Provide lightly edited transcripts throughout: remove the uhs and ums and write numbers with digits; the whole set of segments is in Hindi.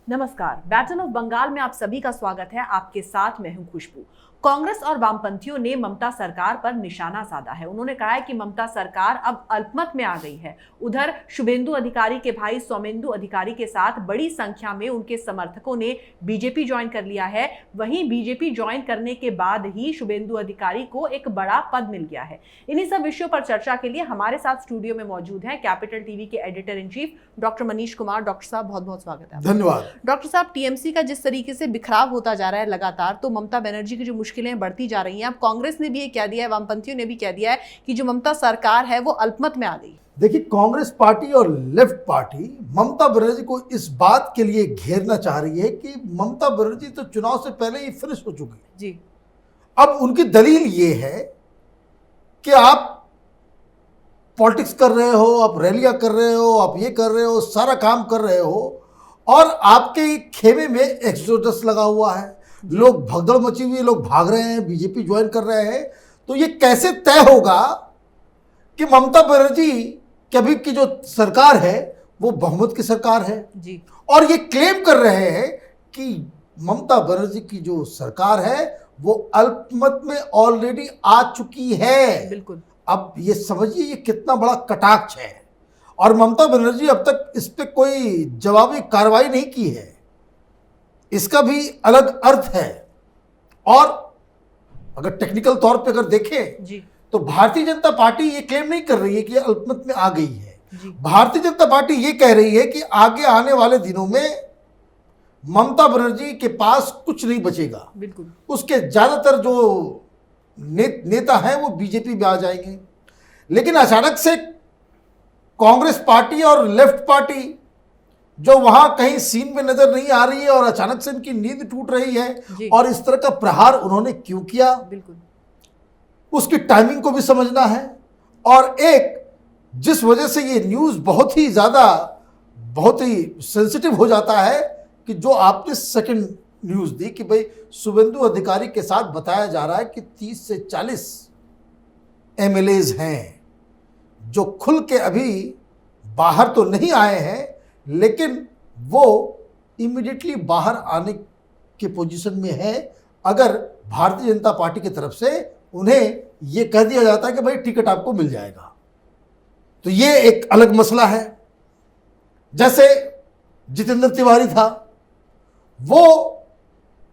नमस्कार, बैटल ऑफ बंगाल में आप सभी का स्वागत है। आपके साथ मैं हूं खुशबू। कांग्रेस और वामपंथियों ने ममता सरकार पर निशाना साधा है। उन्होंने कहा है कि ममता सरकार अब अल्पमत में आ गई है। उधर शुभेंदु अधिकारी के भाई सौमेंदु अधिकारी के साथ बड़ी संख्या में उनके समर्थकों ने बीजेपी ज्वाइन कर लिया है। वहीं बीजेपी ज्वाइन करने के बाद ही शुभेंदु अधिकारी को एक बड़ा पद मिल गया है। इन्हीं सब विषयों पर चर्चा के लिए हमारे साथ स्टूडियो में मौजूद हैं कैपिटल टीवी के editor in chief doctor Manish Kumar. Doctor साहब, बहुत बहुत स्वागत है। धन्यवाद। डॉक्टर साहब, टीएमसी का जिस तरीके से बिखराव होता जा रहा है लगातार, तो ममता बनर्जी की जो मुश्किलें बढ़ती जा रही हैं, अब कांग्रेस ने भी ये कह दिया है, वामपंथियों ने भी कह दिया है कि जो ममता सरकार है वो अल्पमत में आ गई। देखिए, कांग्रेस पार्टी और लेफ्ट पार्टी ममता बनर्जी को इस बात के लिए घेरना चाह रही है कि ममता बनर्जी तो चुनाव से पहले ही फिनिश हो चुकी है जी। अब उनकी दलील ये है कि आप पॉलिटिक्स कर रहे हो, आप रैलियां कर रहे हो, आप ये कर रहे हो, सारा काम कर रहे हो और आपके खेमे में एक्सोडस लगा हुआ है, लोग भगदड़ मची हुई है, लोग भाग रहे हैं, बीजेपी ज्वाइन कर रहे हैं। तो ये कैसे तय होगा कि ममता बनर्जी की अभी की जो सरकार है वो बहुमत की सरकार है जी। और ये क्लेम कर रहे हैं कि ममता बनर्जी की जो सरकार है वो अल्पमत में ऑलरेडी आ चुकी है। बिल्कुल। अब ये समझिए ये कितना बड़ा कटाक्ष है और ममता बनर्जी अब तक इस पे कोई जवाबी कार्रवाई नहीं की है। इसका भी अलग अर्थ है। और अगर टेक्निकल तौर पे अगर देखें जी। तो भारतीय जनता पार्टी ये क्लेम नहीं कर रही है कि अल्पमत में आ गई है। जी। भारतीय जनता पार्टी ये कह रही है कि आगे आने वाले दिनों में ममता बनर्जी के पास कुछ नहीं बचेगा। बिल्कुल। उसके ज्यादातर जो नेता हैं वो बीजेपी में आ जाएंगे। लेकिन अचानक से कांग्रेस पार्टी और लेफ्ट पार्टी जो वहां कहीं सीन में नजर नहीं आ रही है और अचानक से इनकी नींद टूट रही है और इस तरह का प्रहार उन्होंने क्यों किया, बिल्कुल, उसकी टाइमिंग को भी समझना है। और एक जिस वजह से ये न्यूज़ बहुत ही सेंसिटिव हो जाता है कि जो आपने सेकंड न्यूज़ दी कि भाई शुभेंदु अधिकारी के साथ बताया जा रहा है कि 30 से 40 एमएलएज हैं जो खुल के अभी बाहर तो नहीं आए हैं लेकिन वो इमीडिएटली बाहर आने के पोजीशन में है अगर भारतीय जनता पार्टी की तरफ से उन्हें ये कह दिया जाता है कि भाई टिकट आपको मिल जाएगा। तो ये एक अलग मसला है। जैसे जितेंद्र तिवारी था, वो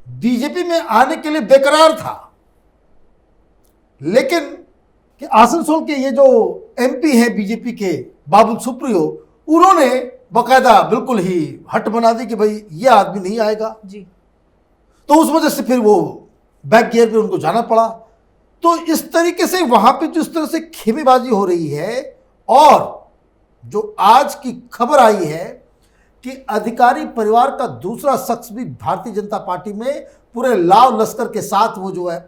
बीजेपी में आने के लिए बेकरार था, लेकिन कि आसनसोल के ये जो एमपी हैं बीजेपी के बाबुल सुप्रियो, उन्होंने बकायदा बिल्कुल ही हट बना दी कि भाई ये आदमी नहीं आएगा जी। तो उस वजह से फिर वो बैक गियर पे उनको जाना पड़ा। तो इस तरीके से वहां पे जिस तरह से खेमेबाजी हो रही है और जो आज की खबर आई है कि अधिकारी परिवार का दूसरा शख्स भी भारतीय जनता पार्टी में पूरे लाव लश्कर के साथ वो जो है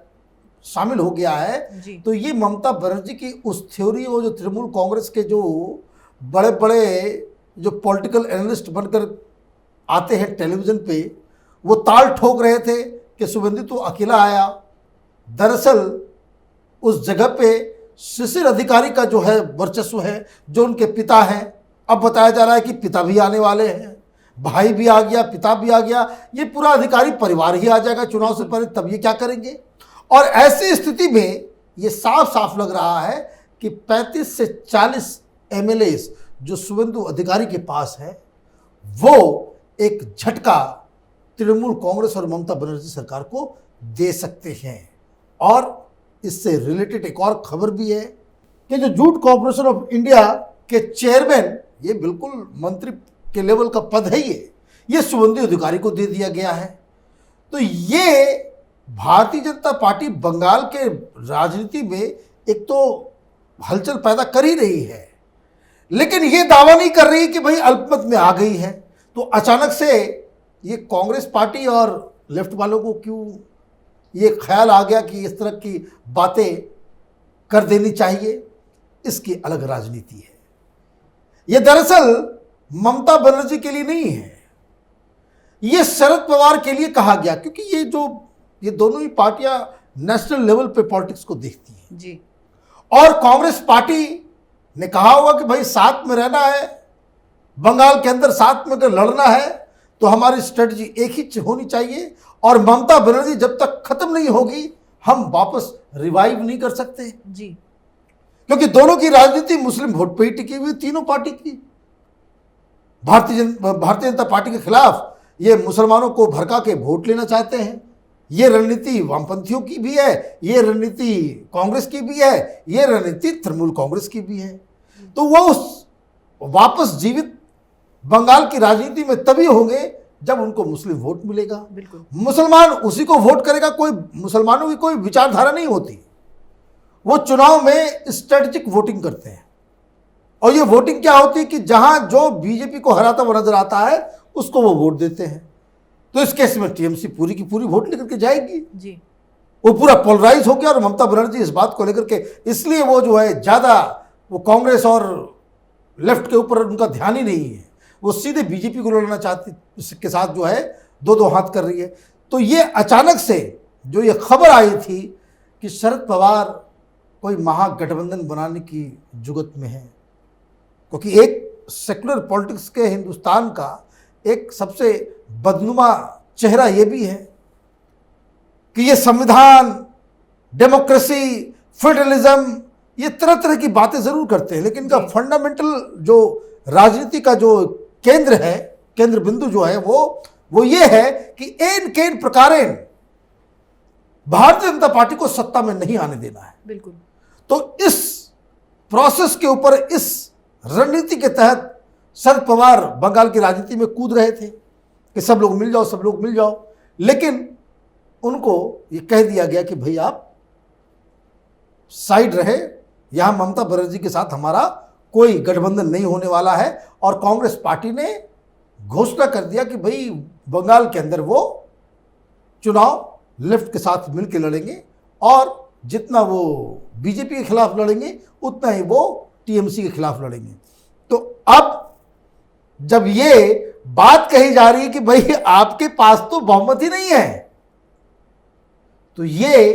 शामिल हो गया है जी। तो ये ममता बनर्जी की उस थ्योरी और जो तृणमूल कांग्रेस के जो बड़े बड़े जो पॉलिटिकल एनालिस्ट बनकर आते हैं टेलीविज़न पे, वो ताल ठोक रहे थे कि शुभेंदु तो अकेला आया। दरअसल उस जगह पे शिशिर अधिकारी का जो है वर्चस्व है, जो उनके पिता हैं। अब बताया जा रहा है कि पिता भी आने वाले हैं, भाई भी आ गया, पिता भी आ गया, ये पूरा अधिकारी परिवार ही आ जाएगा चुनाव से पहले। तब ये क्या करेंगे? और ऐसी स्थिति में ये साफ साफ लग रहा है कि 35 से 40 एमएलएस जो शुभेंदु अधिकारी के पास है वो एक झटका तृणमूल कांग्रेस और ममता बनर्जी सरकार को दे सकते हैं। और इससे रिलेटेड एक और खबर भी है कि जो जूट कॉर्पोरेशन ऑफ इंडिया के चेयरमैन, ये बिल्कुल मंत्री के लेवल का पद है, ये शुभेंदु अधिकारी को दे दिया गया है। तो ये भारतीय जनता पार्टी बंगाल के राजनीति में एक तो हलचल पैदा कर ही रही है, लेकिन ये दावा नहीं कर रही कि भाई अल्पमत में आ गई है। तो अचानक से ये कांग्रेस पार्टी और लेफ्ट वालों को क्यों ये ख्याल आ गया कि इस तरह की बातें कर देनी चाहिए, इसकी अलग राजनीति है। ये दरअसल ममता बनर्जी के लिए नहीं है, ये शरद पवार के लिए कहा गया, क्योंकि ये दोनों ही पार्टियां नेशनल लेवल पे पॉलिटिक्स को देखती हैं जी। और कांग्रेस पार्टी ने कहा होगा कि भाई साथ में रहना है, बंगाल के अंदर साथ में अगर लड़ना है तो हमारी स्ट्रेटजी एक ही होनी चाहिए, और ममता बनर्जी जब तक खत्म नहीं होगी हम वापस रिवाइव नहीं कर सकते जी। क्योंकि दोनों की राजनीति मुस्लिम वोट पे ही टिकी हुई, तीनों पार्टी की। भारतीय जनता पार्टी के खिलाफ ये मुसलमानों को भड़का के वोट लेना चाहते हैं। ये रणनीति वामपंथियों की भी है, ये रणनीति कांग्रेस की भी है, ये रणनीति तृणमूल कांग्रेस की भी है। तो वो उस वापस जीवित बंगाल की राजनीति में तभी होंगे जब उनको मुस्लिम वोट मिलेगा। बिल्कुल। मुसलमान उसी को वोट करेगा, कोई मुसलमानों की कोई विचारधारा नहीं होती। वो चुनाव में स्ट्रेटेजिक वोटिंग करते हैं, और ये वोटिंग क्या होती है कि जहां जो बीजेपी को हराता हुआ नजर आता है उसको वो वोट देते हैं। तो इस केस में टीएमसी पूरी की पूरी वोट लेकर के जाएगी जी। वो पूरा पोलराइज हो गया, और ममता बनर्जी इस बात को लेकर के इसलिए वो जो है ज्यादा वो कांग्रेस और लेफ्ट के ऊपर उनका ध्यान ही नहीं है, वो सीधे बीजेपी को लड़ना चाहती के साथ जो है दो दो हाथ कर रही है। तो ये अचानक से जो ये खबर आई थी कि शरद पवार कोई महागठबंधन बनाने की जुगत में है, क्योंकि एक सेकुलर पॉलिटिक्स के हिंदुस्तान का एक सबसे बदनुमा चेहरा ये भी है कि ये संविधान, डेमोक्रेसी, फेडरलिज्म, ये तरह तरह की बातें जरूर करते हैं, लेकिन इनका फंडामेंटल जो राजनीति का जो केंद्र है, केंद्र बिंदु जो है वो ये है कि एन केन प्रकारेण भारतीय जनता पार्टी को सत्ता में नहीं आने देना है। बिल्कुल। तो इस प्रोसेस के ऊपर, इस रणनीति के तहत शरद पवार बंगाल की राजनीति में कूद रहे थे कि सब लोग मिल जाओ, सब लोग मिल जाओ, लेकिन उनको ये कह दिया गया कि भाई आप साइड रहे, यहां ममता बनर्जी के साथ हमारा कोई गठबंधन नहीं होने वाला है। और कांग्रेस पार्टी ने घोषणा कर दिया कि भाई बंगाल के अंदर वो चुनाव लेफ्ट के साथ मिलकर लड़ेंगे, और जितना वो बीजेपी के खिलाफ लड़ेंगे उतना ही वो टीएमसी के खिलाफ लड़ेंगे। तो अब जब ये बात कही जा रही है कि भाई आपके पास तो बहुमत ही नहीं है, तो ये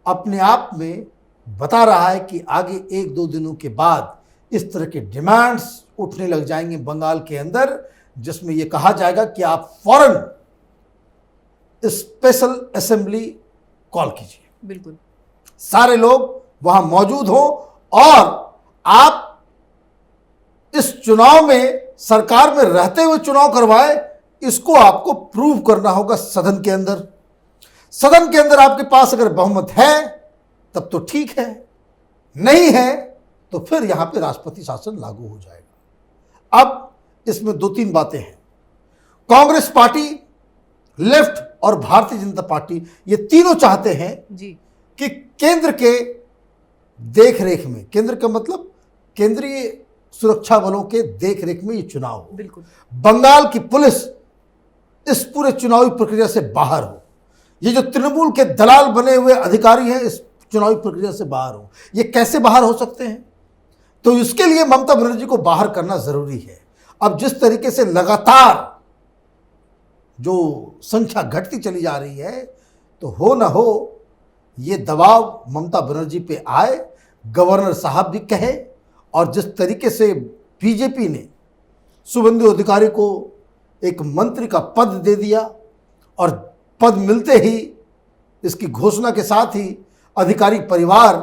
अपने आप में बता रहा है कि आगे एक दो दिनों के बाद इस तरह के डिमांड्स उठने लग जाएंगे बंगाल के अंदर, जिसमें यह कहा जाएगा कि आप फौरन स्पेशल असेंबली कॉल कीजिए, बिल्कुल, सारे लोग वहां मौजूद हों, और आप इस चुनाव में सरकार में रहते हुए चुनाव करवाए, इसको आपको प्रूव करना होगा सदन के अंदर। सदन के अंदर आपके पास अगर बहुमत है तब तो ठीक है, नहीं है तो फिर यहां पे राष्ट्रपति शासन लागू हो जाएगा। अब इसमें दो तीन बातें हैं। कांग्रेस पार्टी, लेफ्ट और भारतीय जनता पार्टी, ये तीनों चाहते हैं जी कि केंद्र के देखरेख में, केंद्र का मतलब केंद्रीय सुरक्षा बलों के देखरेख में ये चुनाव हो। बिल्कुल। बंगाल की पुलिस इस पूरे चुनावी प्रक्रिया से बाहर हो। ये जो तृणमूल के दलाल बने हुए अधिकारी हैं इस चुनावी प्रक्रिया से बाहर हो। ये कैसे बाहर हो सकते हैं? तो इसके लिए ममता बनर्जी को बाहर करना जरूरी है। अब जिस तरीके से लगातार जो संख्या घटती चली जा रही है, तो हो ना हो ये दबाव ममता बनर्जी पे आए, गवर्नर साहब भी कहे, और जिस तरीके से बीजेपी ने शुभेंदु अधिकारी को एक मंत्री का पद दे दिया, और पद मिलते ही इसकी घोषणा के साथ ही अधिकारी परिवार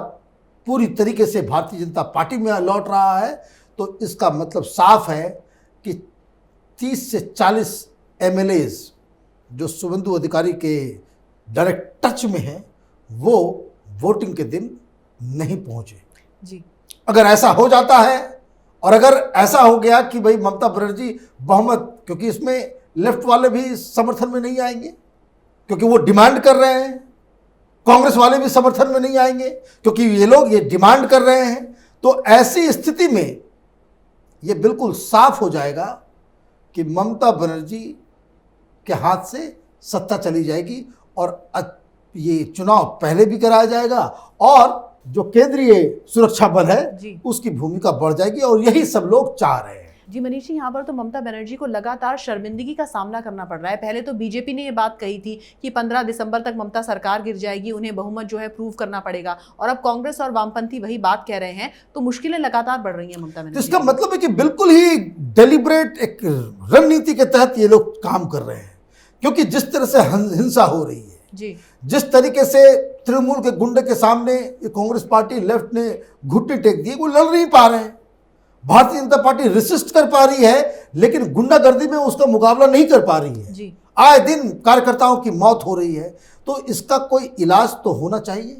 पूरी तरीके से भारतीय जनता पार्टी में लौट रहा है, तो इसका मतलब साफ है कि 30 से 40 एमएलएज जो शुभेंदु अधिकारी के डायरेक्ट टच में हैं, वो वोटिंग के दिन नहीं पहुंचे जी। अगर ऐसा हो जाता है, और अगर ऐसा हो गया कि भाई ममता बनर्जी बहुमत, क्योंकि इसमें लेफ्ट वाले भी समर्थन में नहीं आएंगे क्योंकि वो डिमांड कर रहे हैं, कांग्रेस वाले भी समर्थन में नहीं आएंगे क्योंकि ये लोग ये डिमांड कर रहे हैं, तो ऐसी स्थिति में ये बिल्कुल साफ हो जाएगा कि ममता बनर्जी के हाथ से सत्ता चली जाएगी, और ये चुनाव पहले भी कराया जाएगा, और जो केंद्रीय सुरक्षा बल है जी। उसकी भूमिका बढ़ जाएगी, और यही सब लोग चाह रहे हैं। जी मनीष जी, यहाँ पर तो ममता बनर्जी को लगातार शर्मिंदगी का सामना करना पड़ रहा है। पहले तो बीजेपी ने ये बात कही थी कि 15 दिसंबर तक ममता सरकार गिर जाएगी, उन्हें बहुमत जो है प्रूव करना पड़ेगा, और अब कांग्रेस और वामपंथी वही बात कह रहे हैं, तो मुश्किलें लगातार बढ़ रही हैं ममता तो बनर्जी। इसका मतलब है कि बिल्कुल ही डेलिब्रेट एक रणनीति के तहत ये लोग काम कर रहे हैं, क्योंकि जिस तरह से हिंसा हो रही है जी, जिस तरीके से तृणमूल के गुंडे के सामने ये कांग्रेस पार्टी लेफ्ट ने घुट्टी टेक दी, वो लड़ नहीं पा रहे हैं। भारतीय जनता पार्टी रेसिस्ट कर पा रही है, लेकिन गुंडागर्दी में उसका मुकाबला नहीं कर पा रही है। जी, आए दिन कार्यकर्ताओं की मौत हो रही है, तो इसका कोई इलाज तो होना चाहिए।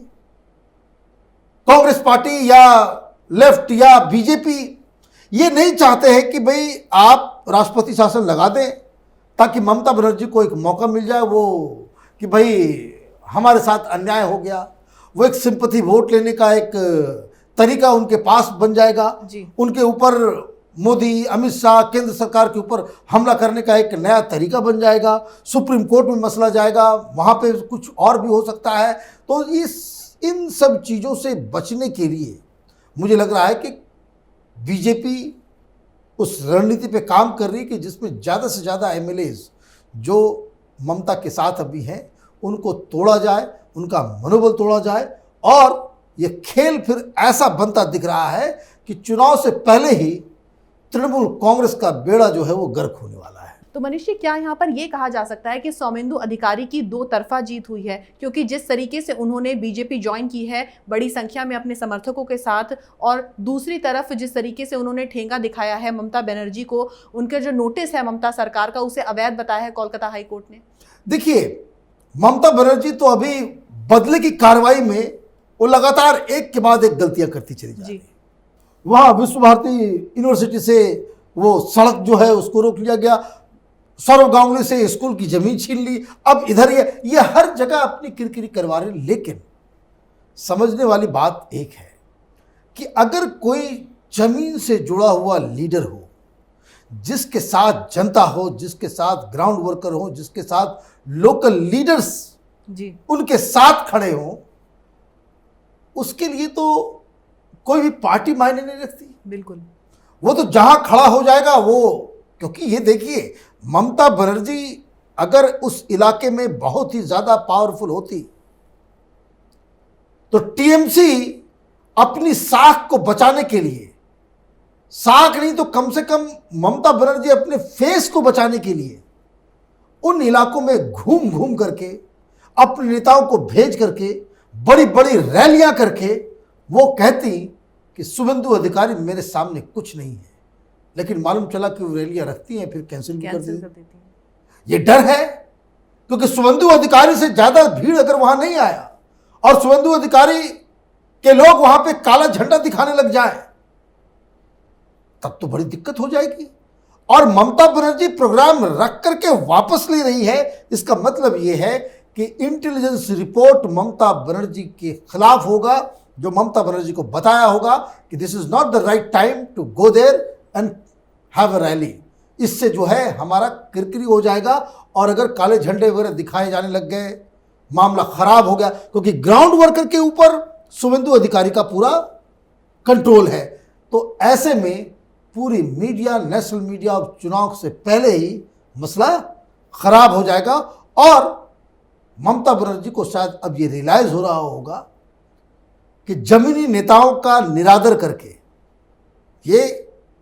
कांग्रेस पार्टी या लेफ्ट या बीजेपी ये नहीं चाहते हैं कि भाई आप राष्ट्रपति शासन लगा दें ताकि ममता बनर्जी को एक मौका मिल जाए, वो कि भाई हमारे साथ अन्याय हो गया, वो एक सिंपैथी वोट लेने का एक तरीका उनके पास बन जाएगा। जी, उनके ऊपर मोदी, अमित शाह, केंद्र सरकार के ऊपर हमला करने का एक नया तरीका बन जाएगा। सुप्रीम कोर्ट में मसला जाएगा, वहाँ पे कुछ और भी हो सकता है। तो इन सब चीज़ों से बचने के लिए मुझे लग रहा है कि बीजेपी उस रणनीति पे काम कर रही है कि जिसमें ज़्यादा से ज़्यादा एमएलएज जो ममता के साथ अभी हैं उनको तोड़ा जाए, उनका मनोबल तोड़ा जाए, और ये खेल फिर ऐसा बनता दिख रहा है कि चुनाव से पहले ही तृणमूल कांग्रेस का बेड़ा जो है वो गर्क होने वाला है। तो मनीष जी, क्या यहाँ पर ये कहा जा सकता है कि सौमेंदु अधिकारी की दो तरफा जीत हुई है? क्योंकि जिस तरीके से उन्होंने बीजेपी ज्वाइन की है बड़ी संख्या में अपने समर्थकों के साथ, और दूसरी तरफ जिस तरीके से उन्होंने ठेंगा दिखाया है ममता बनर्जी को, उनका जो नोटिस है ममता सरकार का उसे अवैध बताया है कोलकाता हाईकोर्ट ने। देखिए, ममता बनर्जी तो अभी बदले की कार्रवाई में वो लगातार एक के बाद एक गलतियां करती चली जा रही है। वहाँ विश्व भारती यूनिवर्सिटी से वो सड़क जो है उसको रोक लिया गया, सौरव गांगुली से स्कूल की जमीन छीन ली, अब इधर ये हर जगह अपनी किरकिरी करवा रहे। लेकिन समझने वाली बात एक है कि अगर कोई जमीन से जुड़ा हुआ लीडर हो, जिसके साथ जनता हो, जिसके साथ ग्राउंड वर्कर हो, जिसके साथ लोकल लीडर्स जी, उनके साथ खड़े हों, उसके लिए तो कोई भी पार्टी मायने नहीं रखती। बिल्कुल, वो तो जहां खड़ा हो जाएगा वो, क्योंकि ये देखिए, ममता बनर्जी अगर उस इलाके में बहुत ही ज्यादा पावरफुल होती तो टीएमसी अपनी साख को बचाने के लिए, साख नहीं तो कम से कम ममता बनर्जी अपने फेस को बचाने के लिए उन इलाकों में घूम घूम करके अपने नेताओं को भेज करके बड़ी बड़ी रैलियां करके वो कहती कि शुभेंदु अधिकारी मेरे सामने कुछ नहीं है। लेकिन मालूम चला कि वो रैलियां रखती हैं, फिर कैंसिल भी कर देती हैं। ये डर है, क्योंकि शुभेंदु अधिकारी से ज्यादा भीड़ अगर वहां नहीं आया और शुभेंदु अधिकारी के लोग वहां पे काला झंडा दिखाने लग जाए, तब तो बड़ी दिक्कत हो जाएगी। और ममता बनर्जी प्रोग्राम रख करके वापस ले रही है, इसका मतलब यह है कि इंटेलिजेंस रिपोर्ट ममता बनर्जी के खिलाफ होगा, जो ममता बनर्जी को बताया होगा कि this is not the right time to go there and have a rally. इससे जो है हमारा किरकिरी हो जाएगा, और अगर काले झंडे वगैरह दिखाए जाने लग गए, मामला खराब हो गया, क्योंकि ग्राउंड वर्कर के ऊपर शुभेंदु अधिकारी का पूरा कंट्रोल है। तो ऐसे में पूरी मीडिया, नेशनल मीडिया चुनाव से पहले ही मसला खराब हो जाएगा। और ममता बनर्जी को शायद अब ये रियलाइज हो रहा होगा कि जमीनी नेताओं का निरादर करके ये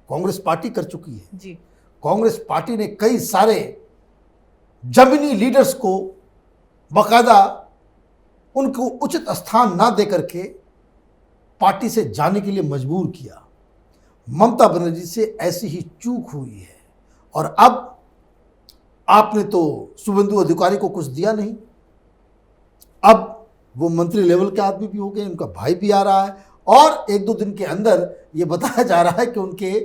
कांग्रेस पार्टी कर चुकी है जी। कांग्रेस पार्टी ने कई सारे जमीनी लीडर्स को बाकायदा उनको उचित स्थान ना दे करके पार्टी से जाने के लिए मजबूर किया। ममता बनर्जी से ऐसी ही चूक हुई है, और अब आपने तो शुभेंदु अधिकारी को कुछ दिया नहीं, अब वो मंत्री लेवल के आदमी भी हो गए, उनका भाई भी आ रहा है, और एक दो दिन के अंदर ये बताया जा रहा है कि उनके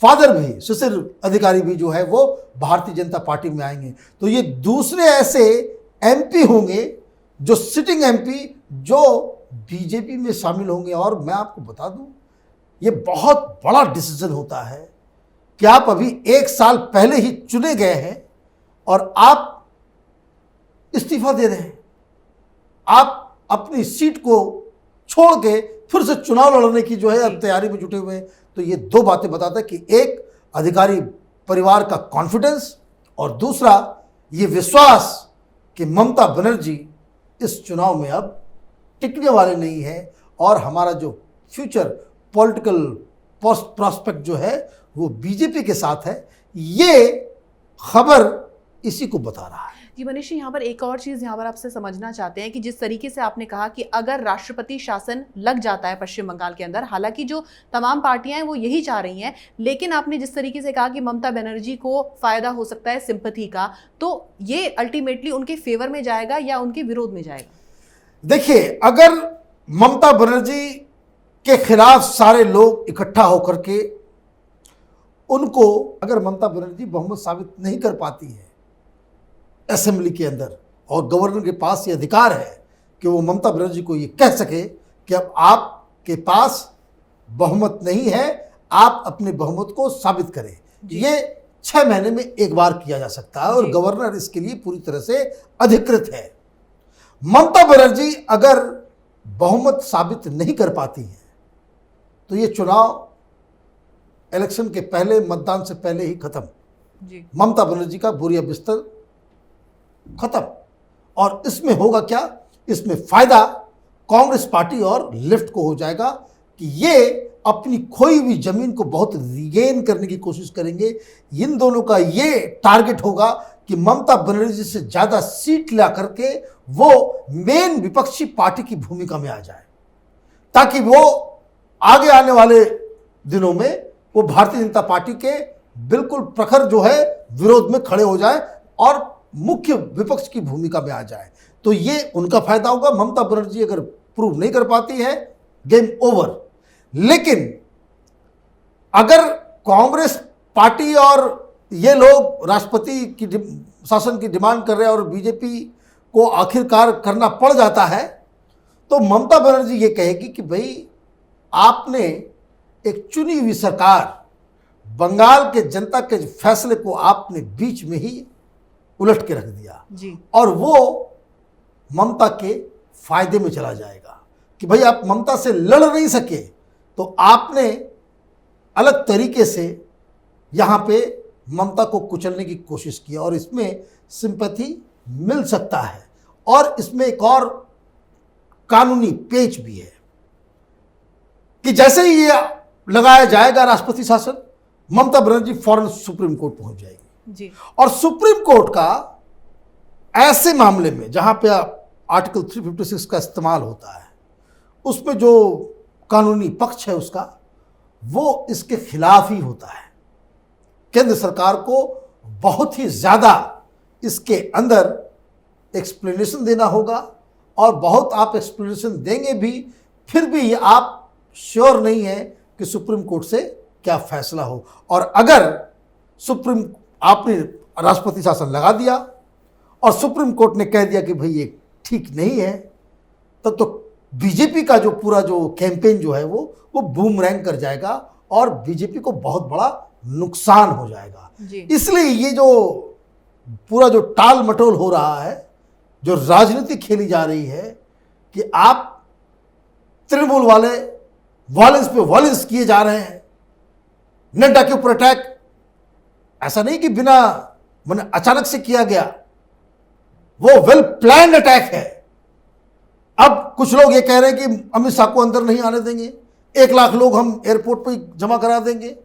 फादर भी, शिशिर अधिकारी भी जो है वो भारतीय जनता पार्टी में आएंगे। तो ये दूसरे ऐसे एमपी होंगे जो सिटिंग एमपी जो बीजेपी में शामिल होंगे। और मैं आपको बता दूं, ये बहुत बड़ा डिसीजन होता है कि आप अभी 1 साल पहले ही चुने गए हैं और आप इस्तीफा दे रहे हैं, आप अपनी सीट को छोड़ के फिर से चुनाव लड़ने की जो है अब तैयारी में जुटे हुए हैं। तो ये दो बातें बताता है कि एक, अधिकारी परिवार का कॉन्फिडेंस और दूसरा ये विश्वास कि ममता बनर्जी इस चुनाव में अब टिकने वाले नहीं है और हमारा जो फ्यूचर पॉलिटिकल प्रॉस्पेक्ट जो है वो बीजेपी के साथ है, ये खबर इसी को बता रहा है। जी मनीष जी, यहाँ पर एक और चीज़ यहाँ पर आपसे समझना चाहते हैं कि जिस तरीके से आपने कहा कि अगर राष्ट्रपति शासन लग जाता है पश्चिम बंगाल के अंदर, हालांकि जो तमाम पार्टियां हैं वो यही चाह रही हैं, लेकिन आपने जिस तरीके से कहा कि ममता बनर्जी को फायदा हो सकता है सिंपैथी का, तो ये अल्टीमेटली उनके फेवर में जाएगा या उनके विरोध में जाएगा? देखिए, अगर ममता बनर्जी के खिलाफ सारे लोग इकट्ठा होकर के उनको, अगर ममता बनर्जी बहुमत साबित नहीं कर पाती है असेंबली के अंदर और गवर्नर के पास ये अधिकार है कि वो ममता बनर्जी को ये कह सके कि अब आपके पास बहुमत नहीं है, आप अपने बहुमत को साबित करें, ये 6 महीने में एक बार किया जा सकता है और गवर्नर इसके लिए पूरी तरह से अधिकृत है। ममता बनर्जी अगर बहुमत साबित नहीं कर पाती है तो ये चुनाव इलेक्शन के पहले, मतदान से पहले ही खत्म। ममता बनर्जी का बोरिया बिस्तर खत्म। और इसमें होगा क्या, इसमें फायदा कांग्रेस पार्टी और लेफ्ट को हो जाएगा कि ये अपनी खोई हुई जमीन को बहुत रिगेन करने की कोशिश करेंगे। इन दोनों का ये टारगेट होगा कि ममता बनर्जी से ज़्यादा सीट ला करके वो मेन विपक्षी पार्टी की भूमिका में आ जाए, ताकि वो आगे आने वाले दिनों में वो भारतीय जनता पार्टी के बिल्कुल प्रखर जो है विरोध में खड़े हो जाए और मुख्य विपक्ष की भूमिका में आ जाए। तो ये उनका फायदा होगा। ममता बनर्जी अगर प्रूव नहीं कर पाती है, गेम ओवर। लेकिन अगर कांग्रेस पार्टी और ये लोग राष्ट्रपति की शासन की डिमांड कर रहे हैं और बीजेपी को आखिरकार करना पड़ जाता है, तो ममता बनर्जी ये कहेगी कि भाई आपने एक चुनी हुई सरकार, बंगाल के जनता के फैसले को आपने बीच में ही उलट के रख दिया जी। और वो ममता के फायदे में चला जाएगा कि भाई आप ममता से लड़ नहीं सके तो आपने अलग तरीके से यहाँ पे ममता को कुचलने की कोशिश की और इसमें सिंपैथी मिल सकता है। और इसमें एक और कानूनी पेच भी है कि जैसे ही ये लगाया जाएगा राष्ट्रपति शासन, ममता बनर्जी फौरन सुप्रीम कोर्ट पहुंच जाएगी जी। और सुप्रीम कोर्ट का ऐसे मामले में जहां पे आर्टिकल 356 का इस्तेमाल होता है, उसमें जो कानूनी पक्ष है उसका, वो इसके खिलाफ ही होता है। केंद्र सरकार को बहुत ही ज़्यादा इसके अंदर एक्सप्लेनेशन देना होगा और बहुत आप एक्सप्लेनेशन देंगे भी, फिर भी ये आप श्योर नहीं है कि सुप्रीम कोर्ट से क्या फैसला हो। और अगर आपने राष्ट्रपति शासन लगा दिया और सुप्रीम कोर्ट ने कह दिया कि भाई ये ठीक नहीं है, तब तो बीजेपी का जो पूरा जो कैंपेन जो है वो बूमरैंग कर जाएगा और बीजेपी को बहुत बड़ा नुकसान हो जाएगा। इसलिए ये जो पूरा जो टाल मटोल हो रहा है, जो राजनीति खेली जा रही है कि आप तृणमूल वाले वॉयलेंस पे वॉयलेंस किए जा रहे हैं, नड्डा के ऊपर अटैक, ऐसा नहीं कि बिना अचानक से किया गया, वो वेल प्लान्ड अटैक है। अब कुछ लोग ये कह रहे हैं कि अमित शाह को अंदर नहीं आने देंगे, 1 लाख लोग हम एयरपोर्ट पर जमा करा देंगे,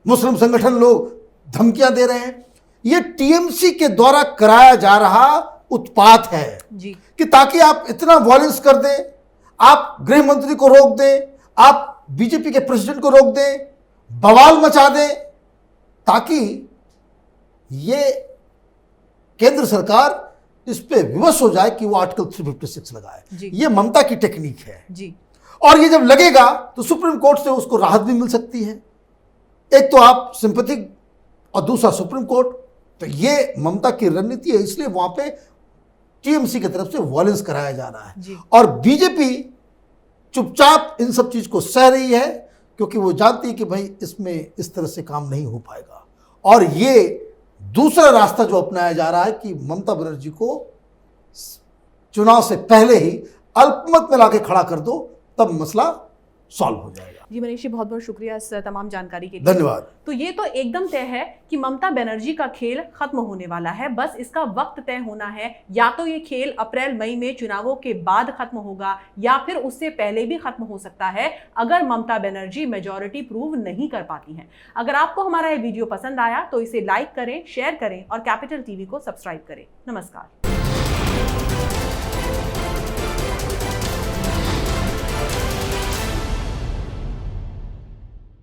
मुस्लिम संगठन लोग धमकियां दे रहे हैं। ये टीएमसी के द्वारा कराया जा रहा उत्पात है जी। कि ताकि आप इतना वॉयलेंस कर दें, आप गृह मंत्री को रोक दें, आप बीजेपी के प्रेसिडेंट को रोक दें, बवाल मचा दें, ताकि ये केंद्र सरकार इस पे विवश हो जाए कि वो आर्टिकल 356 लगाए। ये ममता की टेक्निक है जी। और ये जब लगेगा तो सुप्रीम कोर्ट से उसको राहत भी मिल सकती है। एक तो आप सिंपैथिक और दूसरा सुप्रीम कोर्ट। तो ये ममता की रणनीति है, इसलिए वहां पे टीएमसी की तरफ से वॉयलेंस कराया जा रहा है और बीजेपी चुपचाप इन सब चीज को सह रही है क्योंकि वो जानती है कि भाई इसमें इस तरह से काम नहीं हो पाएगा। और ये दूसरा रास्ता जो अपनाया जा रहा है कि ममता बनर्जी को चुनाव से पहले ही अल्पमत में लाके खड़ा कर दो, तब मसला सॉल्व हो जाएगा। जी मनीष जी, बहुत बहुत शुक्रिया इस तमाम जानकारी के लिए। धन्यवाद। तो ये तो एकदम तय है कि ममता बनर्जी का खेल खत्म होने वाला है, बस इसका वक्त तय होना है। या तो ये खेल अप्रैल मई में चुनावों के बाद खत्म होगा या फिर उससे पहले भी खत्म हो सकता है, अगर ममता बनर्जी मेजॉरिटी प्रूव नहीं कर पाती हैं। अगर आपको हमारा ये वीडियो पसंद आया तो इसे लाइक करें, शेयर करें और कैपिटल टीवी को सब्सक्राइब करें। नमस्कार।